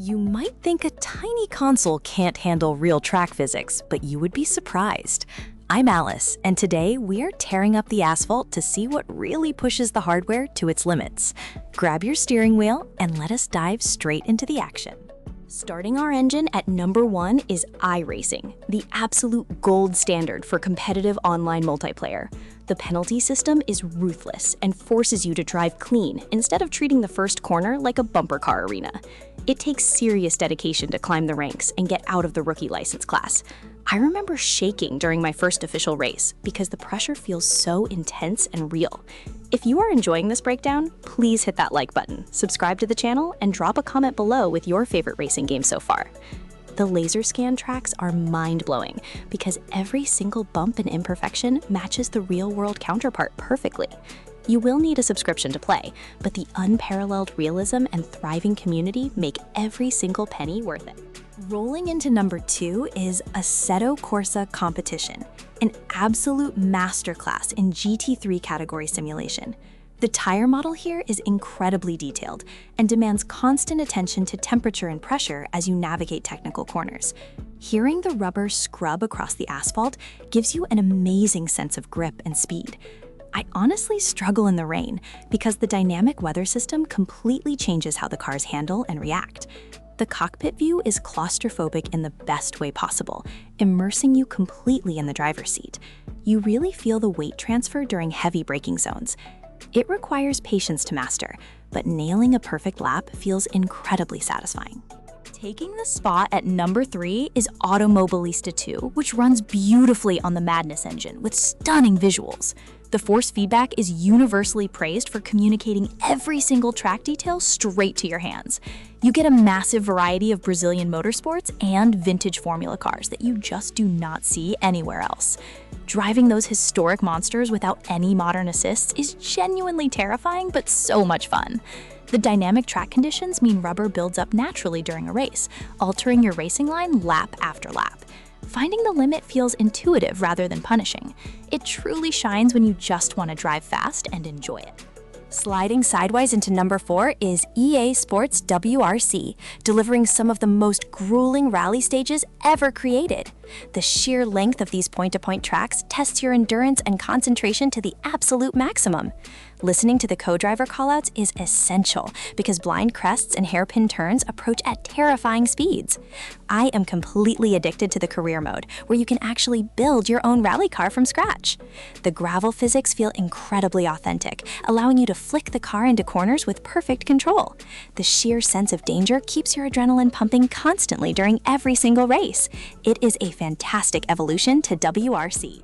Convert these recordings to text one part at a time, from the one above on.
You might think a tiny console can't handle real track physics, but you would be surprised. I'm Alice, and today we're tearing up the asphalt to see what really pushes the hardware to its limits. Grab your steering wheel and let us dive straight into the action. Starting our engine at number 1 is iRacing, the absolute gold standard for competitive online multiplayer. The penalty system is ruthless and forces you to drive clean instead of treating the first corner like a bumper car arena. It takes serious dedication to climb the ranks and get out of the rookie license class. I remember shaking during my first official race because the pressure feels so intense and real. If you are enjoying this breakdown, please hit that like button, subscribe to the channel, and drop a comment below with your favorite racing game so far. The laser scan tracks are mind-blowing because every single bump and imperfection matches the real-world counterpart perfectly. You will need a subscription to play, but the unparalleled realism and thriving community make every single penny worth it. Rolling into number 2 is Assetto Corsa Competizione, an absolute masterclass in GT3 category simulation. The tire model here is incredibly detailed and demands constant attention to temperature and pressure as you navigate technical corners. Hearing the rubber scrub across the asphalt gives you an amazing sense of grip and speed. I honestly struggle in the rain because the dynamic weather system completely changes how the cars handle and react. The cockpit view is claustrophobic in the best way possible, immersing you completely in the driver's seat. You really feel the weight transfer during heavy braking zones. It requires patience to master, but nailing a perfect lap feels incredibly satisfying. Taking the spot at number 3 is Automobilista 2, which runs beautifully on the Madness engine with stunning visuals. The force feedback is universally praised for communicating every single track detail straight to your hands. You get a massive variety of Brazilian motorsports and vintage Formula cars that you just do not see anywhere else. Driving those historic monsters without any modern assists is genuinely terrifying, but so much fun. The dynamic track conditions mean rubber builds up naturally during a race, altering your racing line lap after lap. Finding the limit feels intuitive rather than punishing. It truly shines when you just want to drive fast and enjoy it. Sliding sideways into number 4 is EA Sports WRC, delivering some of the most grueling rally stages ever created. The sheer length of these point-to-point tracks tests your endurance and concentration to the absolute maximum. Listening to the co-driver callouts is essential because blind crests and hairpin turns approach at terrifying speeds. I am completely addicted to the career mode, where you can actually build your own rally car from scratch. The gravel physics feel incredibly authentic, allowing you to flick the car into corners with perfect control. The sheer sense of danger keeps your adrenaline pumping constantly during every single race. It is a fantastic evolution to WRC.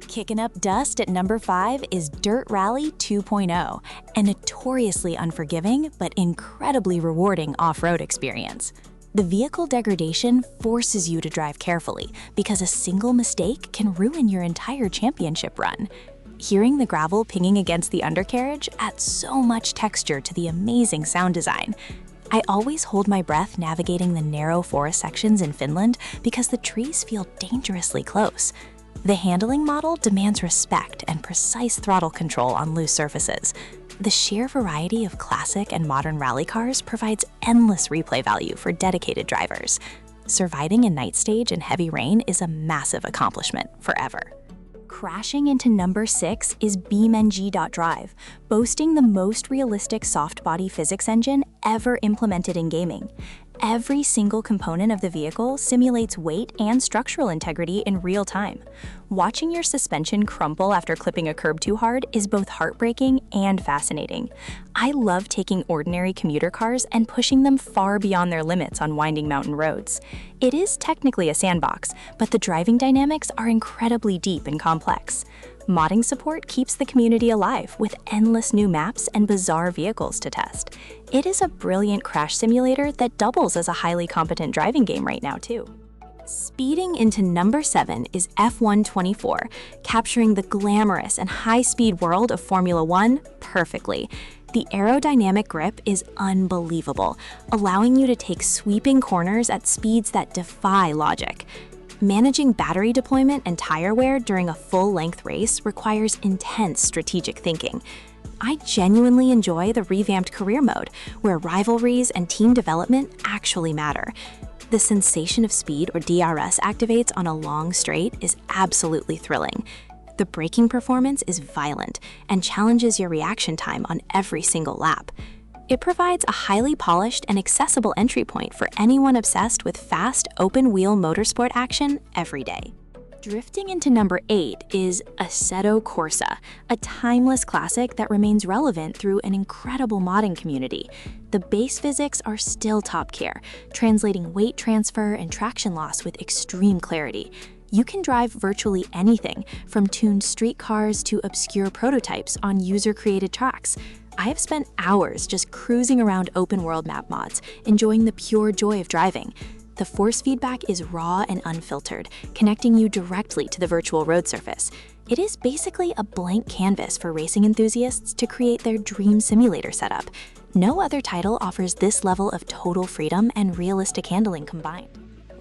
Kicking up dust at number 5 is Dirt Rally 2.0, a notoriously unforgiving but incredibly rewarding off-road experience. The vehicle degradation forces you to drive carefully because a single mistake can ruin your entire championship run. Hearing the gravel pinging against the undercarriage adds so much texture to the amazing sound design. I always hold my breath navigating the narrow forest sections in Finland because the trees feel dangerously close. The handling model demands respect and precise throttle control on loose surfaces. The sheer variety of classic and modern rally cars provides endless replay value for dedicated drivers. Surviving a night stage in heavy rain is a massive accomplishment forever. Crashing into number 6 is BeamNG.drive, boasting the most realistic soft-body physics engine ever implemented in gaming. Every single component of the vehicle simulates weight and structural integrity in real time. Watching your suspension crumple after clipping a curb too hard is both heartbreaking and fascinating. I love taking ordinary commuter cars and pushing them far beyond their limits on winding mountain roads. It is technically a sandbox, but the driving dynamics are incredibly deep and complex. Modding support keeps the community alive with endless new maps and bizarre vehicles to test. It is a brilliant crash simulator that doubles as a highly competent driving game right now too. Speeding into number 7 is F1 24, capturing the glamorous and high-speed world of Formula 1 perfectly. The aerodynamic grip is unbelievable, allowing you to take sweeping corners at speeds that defy logic. Managing battery deployment and tire wear during a full-length race requires intense strategic thinking. I genuinely enjoy the revamped career mode, where rivalries and team development actually matter. The sensation of speed, or DRS, activates on a long straight is absolutely thrilling. The braking performance is violent and challenges your reaction time on every single lap. It provides a highly polished and accessible entry point for anyone obsessed with fast, open-wheel motorsport action every day. Drifting into number 8 is Assetto Corsa, a timeless classic that remains relevant through an incredible modding community. The base physics are still top tier, translating weight transfer and traction loss with extreme clarity. You can drive virtually anything, from tuned street cars to obscure prototypes on user-created tracks. I have spent hours just cruising around open-world map mods, enjoying the pure joy of driving. The force feedback is raw and unfiltered, connecting you directly to the virtual road surface. It is basically a blank canvas for racing enthusiasts to create their dream simulator setup. No other title offers this level of total freedom and realistic handling combined.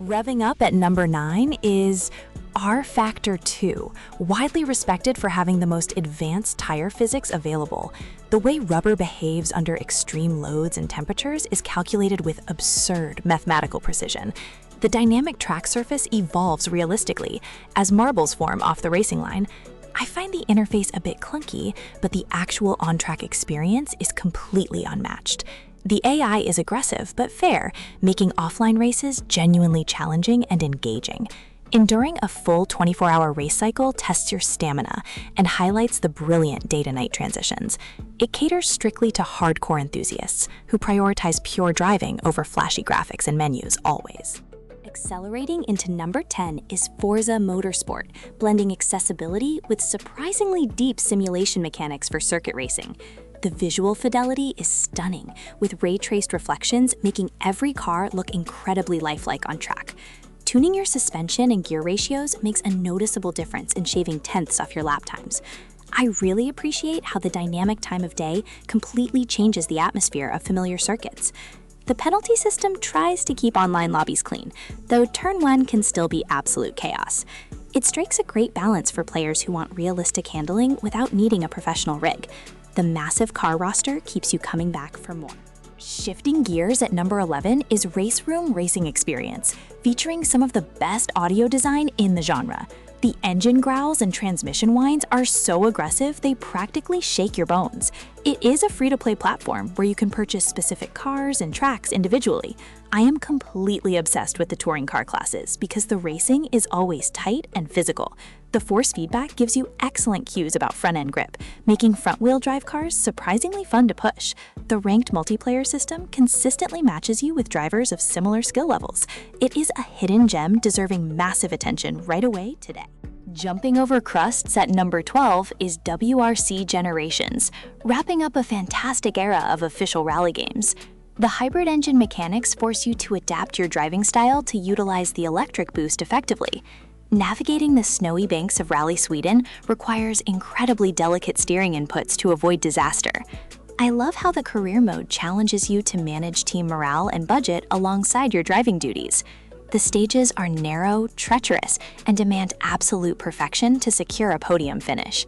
Revving up at number 9 is rFactor 2, widely respected for having the most advanced tire physics available. The way rubber behaves under extreme loads and temperatures is calculated with absurd mathematical precision. The dynamic track surface evolves realistically as marbles form off the racing line. I find the interface a bit clunky, but the actual on-track experience is completely unmatched. The AI is aggressive but fair, making offline races genuinely challenging and engaging. Enduring a full 24-hour race cycle tests your stamina and highlights the brilliant day-to-night transitions. It caters strictly to hardcore enthusiasts who prioritize pure driving over flashy graphics and menus always. Accelerating into number 10 is Forza Motorsport, blending accessibility with surprisingly deep simulation mechanics for circuit racing. The visual fidelity is stunning, with ray-traced reflections making every car look incredibly lifelike on track. Tuning your suspension and gear ratios makes a noticeable difference in shaving tenths off your lap times. I really appreciate how the dynamic time of day completely changes the atmosphere of familiar circuits. The penalty system tries to keep online lobbies clean, though Turn 1 can still be absolute chaos. It strikes a great balance for players who want realistic handling without needing a professional rig. The massive car roster keeps you coming back for more. Shifting gears at number 11 is RaceRoom Racing Experience, featuring some of the best audio design in the genre. The engine growls and transmission whines are so aggressive they practically shake your bones. It is a free-to-play platform where you can purchase specific cars and tracks individually. I am completely obsessed with the touring car classes because the racing is always tight and physical. The force feedback gives you excellent cues about front-end grip, making front-wheel drive cars surprisingly fun to push. The ranked multiplayer system consistently matches you with drivers of similar skill levels. It is a hidden gem deserving massive attention right away today. Jumping over crusts at number 12 is WRC Generations, wrapping up a fantastic era of official rally games. The hybrid engine mechanics force you to adapt your driving style to utilize the electric boost effectively. Navigating the snowy banks of Rally Sweden requires incredibly delicate steering inputs to avoid disaster. I love how the career mode challenges you to manage team morale and budget alongside your driving duties. The stages are narrow, treacherous, and demand absolute perfection to secure a podium finish.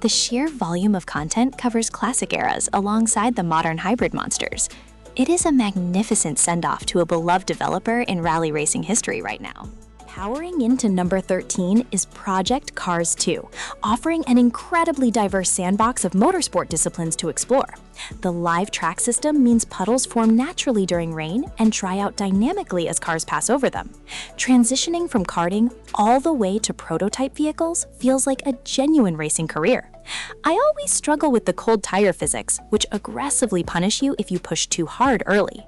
The sheer volume of content covers classic eras alongside the modern hybrid monsters. It is a magnificent send-off to a beloved developer in rally racing history right now. Powering into number 13 is Project Cars 2, offering an incredibly diverse sandbox of motorsport disciplines to explore. The live track system means puddles form naturally during rain and dry out dynamically as cars pass over them. Transitioning from karting all the way to prototype vehicles feels like a genuine racing career. I always struggle with the cold tire physics, which aggressively punish you if you push too hard early.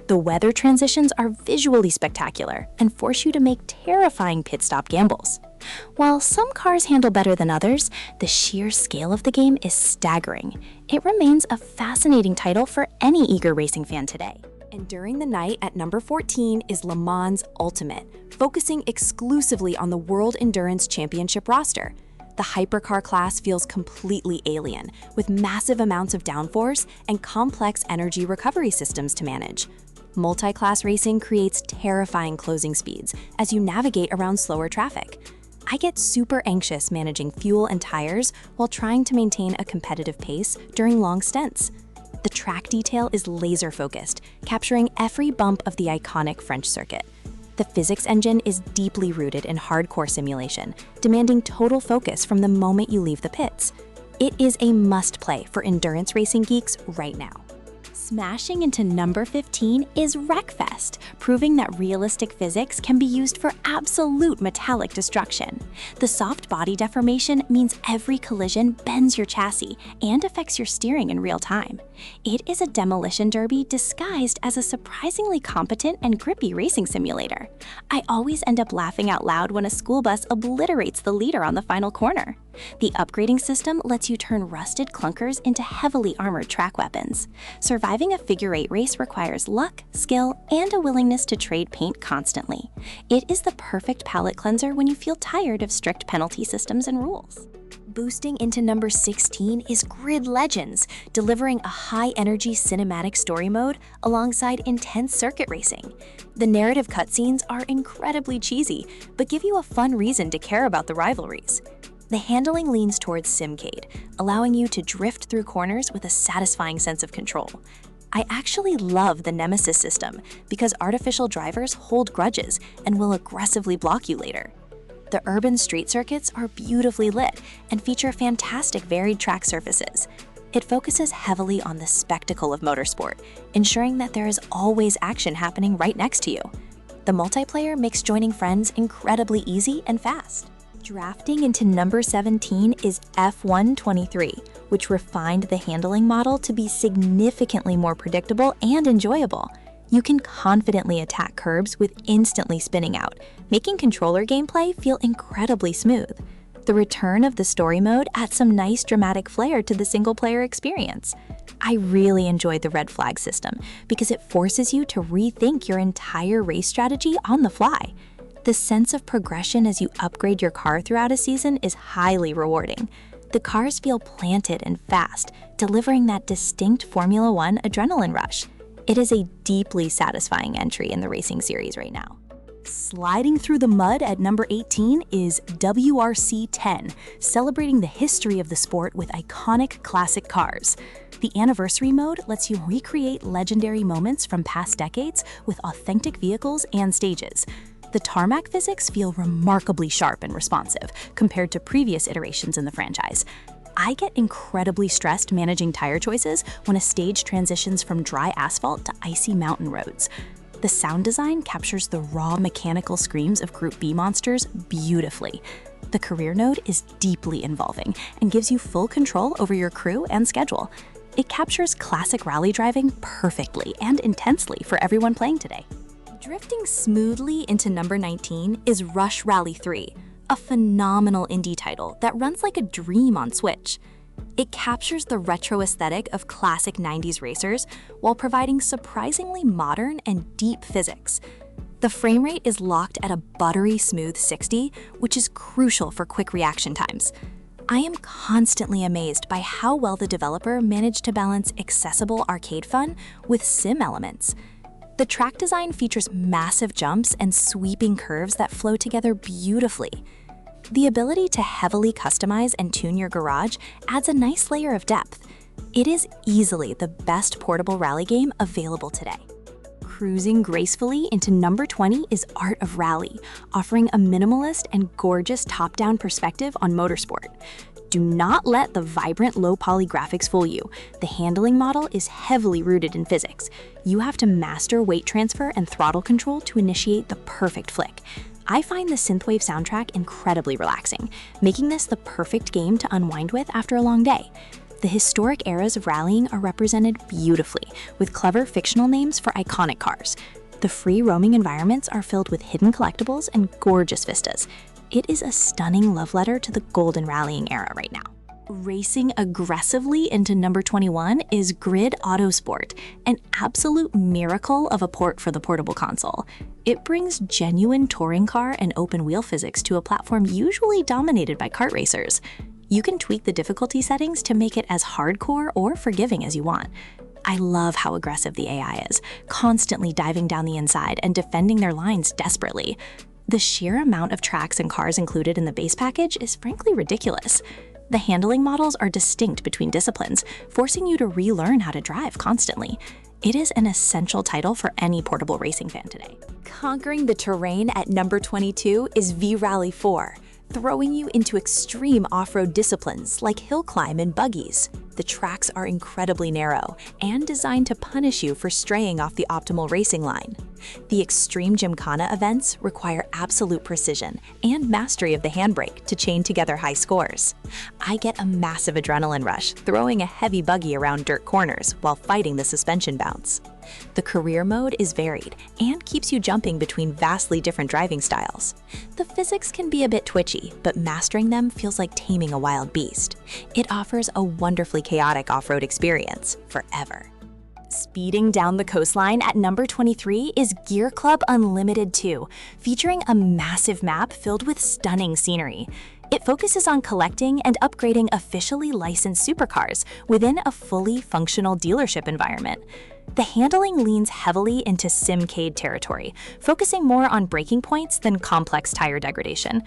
The weather transitions are visually spectacular and force you to make terrifying pit stop gambles. While some cars handle better than others, the sheer scale of the game is staggering. It remains a fascinating title for any eager racing fan today. And during the night at number 14 is Le Mans Ultimate, focusing exclusively on the World Endurance Championship roster. The hypercar class feels completely alien, with massive amounts of downforce and complex energy recovery systems to manage. Multi-class racing creates terrifying closing speeds as you navigate around slower traffic. I get super anxious managing fuel and tires while trying to maintain a competitive pace during long stints. The track detail is laser-focused, capturing every bump of the iconic French circuit. The physics engine is deeply rooted in hardcore simulation, demanding total focus from the moment you leave the pits. It is a must-play for endurance racing geeks right now. Smashing into number 15 is Wreckfest, proving that realistic physics can be used for absolute metallic destruction. The soft body deformation means every collision bends your chassis and affects your steering in real time. It is a demolition derby disguised as a surprisingly competent and grippy racing simulator. I always end up laughing out loud when a school bus obliterates the leader on the final corner. The upgrading system lets you turn rusted clunkers into heavily armored track weapons. Surviving a figure-8 race requires luck, skill, and a willingness to trade paint constantly. It is the perfect palate cleanser when you feel tired of strict penalty systems and rules. Boosting into number 16 is Grid Legends, delivering a high-energy cinematic story mode alongside intense circuit racing. The narrative cutscenes are incredibly cheesy, but give you a fun reason to care about the rivalries. The handling leans towards simcade, allowing you to drift through corners with a satisfying sense of control. I actually love the Nemesis system because artificial drivers hold grudges and will aggressively block you later. The urban street circuits are beautifully lit and feature fantastic varied track surfaces. It focuses heavily on the spectacle of motorsport, ensuring that there is always action happening right next to you. The multiplayer makes joining friends incredibly easy and fast. Drafting into number 17 is F1 23, which refined the handling model to be significantly more predictable and enjoyable. You can confidently attack curbs with instantly spinning out, making controller gameplay feel incredibly smooth. The return of the story mode adds some nice dramatic flair to the single-player experience. I really enjoyed the red flag system because it forces you to rethink your entire race strategy on the fly. The sense of progression as you upgrade your car throughout a season is highly rewarding. The cars feel planted and fast, delivering that distinct Formula One adrenaline rush. It is a deeply satisfying entry in the racing series right now. Sliding through the mud at number 18 is WRC 10, celebrating the history of the sport with iconic classic cars. The anniversary mode lets you recreate legendary moments from past decades with authentic vehicles and stages. The tarmac physics feel remarkably sharp and responsive compared to previous iterations in the franchise. I get incredibly stressed managing tire choices when a stage transitions from dry asphalt to icy mountain roads. The sound design captures the raw mechanical screams of Group B monsters beautifully. The career node is deeply involving and gives you full control over your crew and schedule. It captures classic rally driving perfectly and intensely for everyone playing today. Drifting smoothly into number 19 is Rush Rally 3, a phenomenal indie title that runs like a dream on Switch. It captures the retro aesthetic of classic 90s racers while providing surprisingly modern and deep physics. The frame rate is locked at a buttery smooth 60, which is crucial for quick reaction times. I am constantly amazed by how well the developer managed to balance accessible arcade fun with sim elements. The track design features massive jumps and sweeping curves that flow together beautifully. The ability to heavily customize and tune your garage adds a nice layer of depth. It is easily the best portable rally game available today. Cruising gracefully into number 20 is Art of Rally, offering a minimalist and gorgeous top-down perspective on motorsport. Do not let the vibrant low-poly graphics fool you. The handling model is heavily rooted in physics. You have to master weight transfer and throttle control to initiate the perfect flick. I find the synthwave soundtrack incredibly relaxing, making this the perfect game to unwind with after a long day. The historic eras of rallying are represented beautifully, with clever fictional names for iconic cars. The free roaming environments are filled with hidden collectibles and gorgeous vistas. It is a stunning love letter to the golden rallying era right now. Racing aggressively into number 21 is Grid Autosport, an absolute miracle of a port for the portable console. It brings genuine touring car and open wheel physics to a platform usually dominated by kart racers. You can tweak the difficulty settings to make it as hardcore or forgiving as you want. I love how aggressive the AI is, constantly diving down the inside and defending their lines desperately. The sheer amount of tracks and cars included in the base package is frankly ridiculous. The handling models are distinct between disciplines, forcing you to relearn how to drive constantly. It is an essential title for any portable racing fan today. Conquering the terrain at number 22 is V-Rally 4, throwing you into extreme off-road disciplines like hill climb and buggies. The tracks are incredibly narrow and designed to punish you for straying off the optimal racing line. The extreme gymkhana events require absolute precision and mastery of the handbrake to chain together high scores. I get a massive adrenaline rush throwing a heavy buggy around dirt corners while fighting the suspension bounce. The career mode is varied and keeps you jumping between vastly different driving styles. The physics can be a bit twitchy, but mastering them feels like taming a wild beast. It offers a wonderfully chaotic off-road experience forever. Speeding down the coastline at number 23 is Gear Club Unlimited 2, featuring a massive map filled with stunning scenery. It focuses on collecting and upgrading officially licensed supercars within a fully functional dealership environment. The handling leans heavily into simcade territory, focusing more on braking points than complex tire degradation.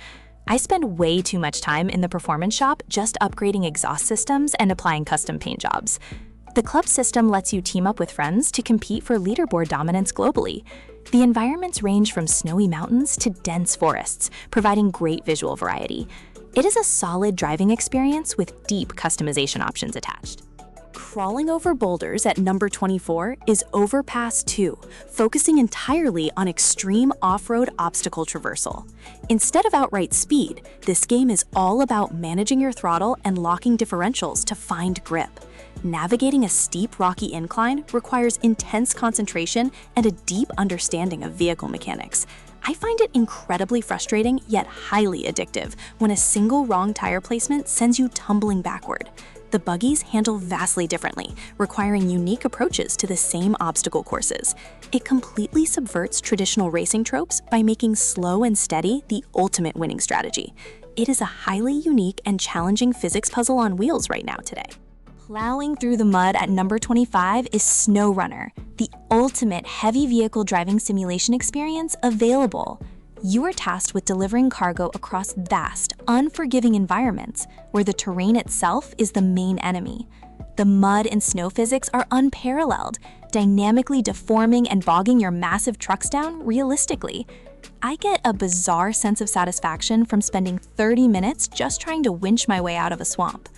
I spend way too much time in the performance shop just upgrading exhaust systems and applying custom paint jobs. The club system lets you team up with friends to compete for leaderboard dominance globally. The environments range from snowy mountains to dense forests, providing great visual variety. It is a solid driving experience with deep customization options attached. Crawling over boulders at number 24 is Overpass 2, focusing entirely on extreme off-road obstacle traversal. Instead of outright speed, this game is all about managing your throttle and locking differentials to find grip. Navigating a steep, rocky incline requires intense concentration and a deep understanding of vehicle mechanics. I find it incredibly frustrating yet highly addictive when a single wrong tire placement sends you tumbling backward. The buggies handle vastly differently, requiring unique approaches to the same obstacle courses. It completely subverts traditional racing tropes by making slow and steady the ultimate winning strategy. It is a highly unique and challenging physics puzzle on wheels right now today. Plowing through the mud at number 25 is SnowRunner, the ultimate heavy vehicle driving simulation experience available. You are tasked with delivering cargo across vast, unforgiving environments where the terrain itself is the main enemy. The mud and snow physics are unparalleled, dynamically deforming and bogging your massive trucks down realistically. I get a bizarre sense of satisfaction from spending 30 minutes just trying to winch my way out of a swamp.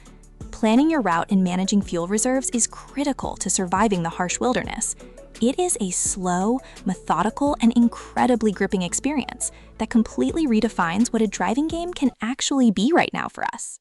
Planning your route and managing fuel reserves is critical to surviving the harsh wilderness. It is a slow, methodical, and incredibly gripping experience that completely redefines what a driving game can actually be right now for us.